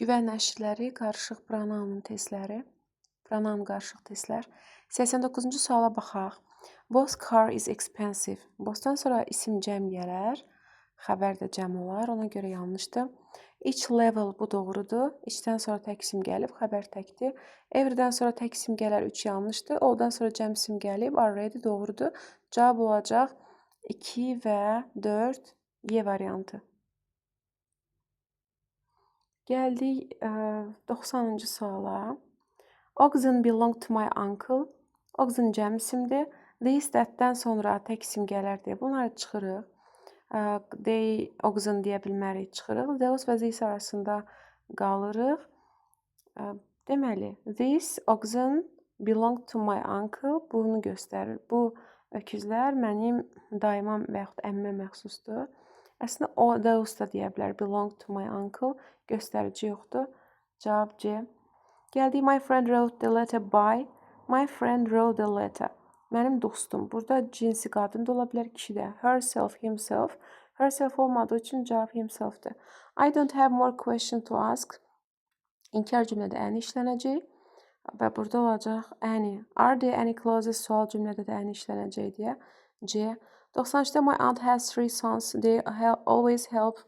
Güvən nəşrləri, qarışıq pronoun testləri, pronoun qarışıq testlər. 89-cu suala baxaq. Both car is expensive. Bothdan sonra isim cəm gələr, xəbər də cəm olar, ona görə yanlışdır. Each level bu doğrudur. İçdən sonra tək isim gəlib, xəbər təkdir. Everydən sonra tək isim gələr, 3 yanlışdır. Oldan sonra cəm isim gəlib, already doğrudur. Cavab olacaq 2 və 4 Y variantı. Gəldik 90-cı suala. Oxen belong to my uncle. Oxen cəm isimdir. This, that-dən sonra tək isim gələr deyə bunları çıxırıq. They, oxen deyə bilmərik, çıxırıq. Those və this arasında qalırıq. Deməli, this oxen belong to my uncle bunu göstərir. Bu öküzlər mənim dayıma və yaxud əmmə məxsusdur. Əslində o those da deyə bilər. Belong to my uncle göstərici yoxdur. Cavab C. Gəldik, my friend wrote the letter by. My friend wrote the letter. Mənim dostum. Burada cinsi qadın da ola bilər, kişi də. Herself, himself. Herself olmadığı üçün cavab himselfdir. I don't have more question to ask. İnkar cümlədə any işlənəcək. Və burada olacaq any. Are there any clauses? Sual cümlədə də any işlənəcək deyə. C. 93-də my aunt has 3 sons. They always help.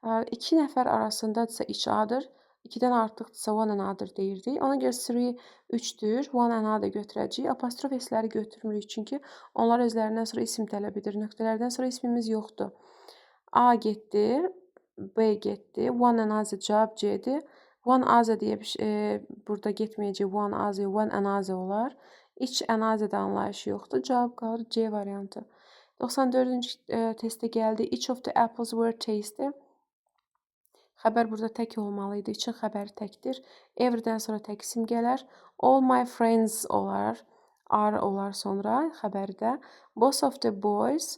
2 nəfər arasındadırsa each other. 2-dən artıqdırsa one another deyirdik. Ona görə 3 3-dür. One another götürəcəyik. Apostrof s-ləri götürmürük çünki onlar özlərindən sonra isim tələb edir. Nöqtələrdən sonra ismimiz yoxdur. A getdi, B getdi. One another cavab C-dir. One other deyə burada getməyəcək. One other, one another olar. Each another-da anlayışı yoxdur. Cavab qalır C variantı. 94-cü testə gəldi. Each of the apples were tasty. Xəbər burada tək olmalı idi. İçin xəbəri təkdir. Everydən sonra tək isim gələr. All my friends olar. Are olar sonra xəbərdə. Both of the boys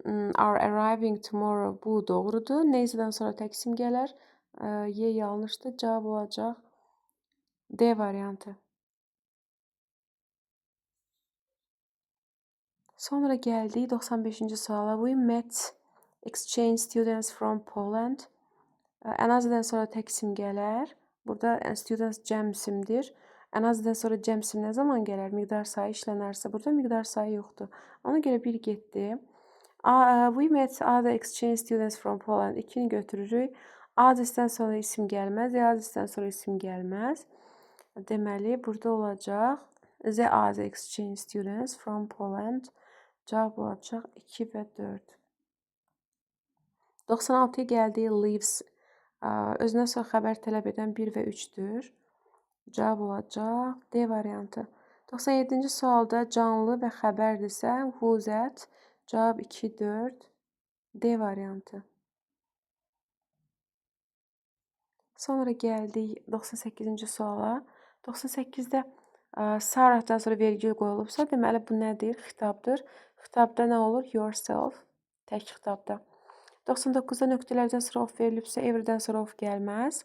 are arriving tomorrow. Bu doğrudur. Neyzədən sonra tək isim gələr. Y yanlışdır. Cavab olacaq D variantı. Sonra gəldik 95-ci suala. We met exchange students from Poland. Ənazədən sonra tək isim gələr. Burada students cəm isimdir. Ənazədən sonra cəm isim nə zaman gələr? Miqdar sayı işlənərsə. Burada miqdar sayı yoxdur. Ona görə 1 getdi. We met other exchange students from Poland. 2-ni götürürük. Adresdən sonra isim gəlməz. Adresdən sonra isim gəlməz. Deməli, burada olacaq the other exchange students from Poland. Cavab olacaq 2 və 4. 96-ya gəldik. Lives. Özünə sonra xəbər tələb edən 1 və 3-dür. Cavab olacaq D variantı. 97-ci sualda canlı və xəbərdirsə who that. Cavab 2, 4. D variantı. Sonra gəldik 98-ci suala. 98-də Sarahdan sonra vergül qoyulubsa, deməli bu nədir? Xitabdır. Xitabda nə olur? Yourself. Tək xitabda. 99-da nöqtələrdən sonra of verilibsə, everydən sonra of gəlməz.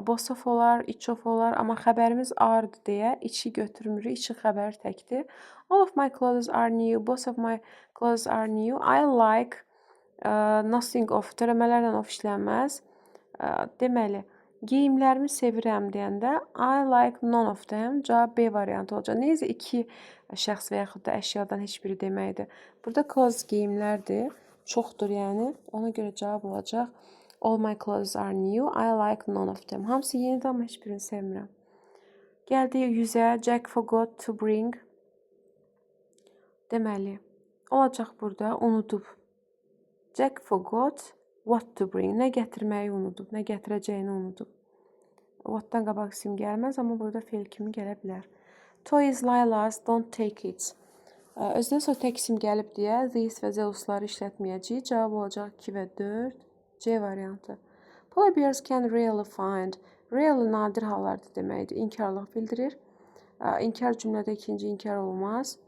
Both of olar, each of olar, amma xəbərimiz are-dır deyə içi götürmürük. İçin xəbəri təkdir. All of my clothes are new. Both of my clothes are new. I like nothing of. Törəmələrlə of işlənməz. Deməli, geyimlərimi sevirəm deyəndə I like none of them. Cavab B variantı olacaq. Neysə 2 şəxs və yaxud da əşyadan heç biri deməkdir. Burada clothes geyimlərdir. Çoxdur yəni. Ona görə cavab olacaq. All my clothes are new. I like none of them. Hamısı yenidir, amma heç birini sevmirəm. Gəldik 100-ə. Jack forgot to bring. Deməli, olacaq burada unudub. Jack forgot what to bring. Nə gətirməyi unudub, nə gətirəcəyini unudub. What'dan qabaq isim gəlməz, amma burada fe'l kimi gələ bilər. Toy is Layla's, don't take it. Özdən sonra tək isim gəlib deyə these və those-ları işlətməyəcəyik. Cavab olacaq 2 və 4. C variantı. Polar bears can really find. Really nadir hallarda deməkdir. İnkarlıq bildirir. İnkar cümlədə ikinci inkar olmaz.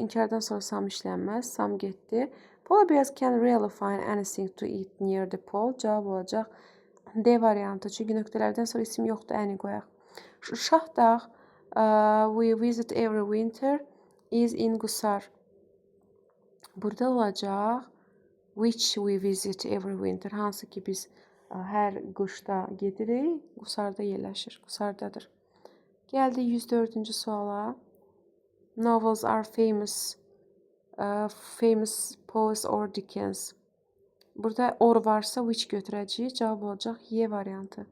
İnkardan sonra sam işlənməz. Sam getdi. Polar bears can really find anything to eat near the pole. Cavab olacaq D variantı. Çünki nöqtələrdən sonra isim yoxdur, any qoyaq. Şahdağ we visit every winter is in Qusar. Burada olacaq which we visit every winter. Hansı ki biz hər qışda gedirik, Qusarda yerləşir, Qusardadır. Gəldik 104-cü suala. Novels are famous poets or Dickens. Burada or varsa which götürəcəyik. Cavab olacaq Y variantı.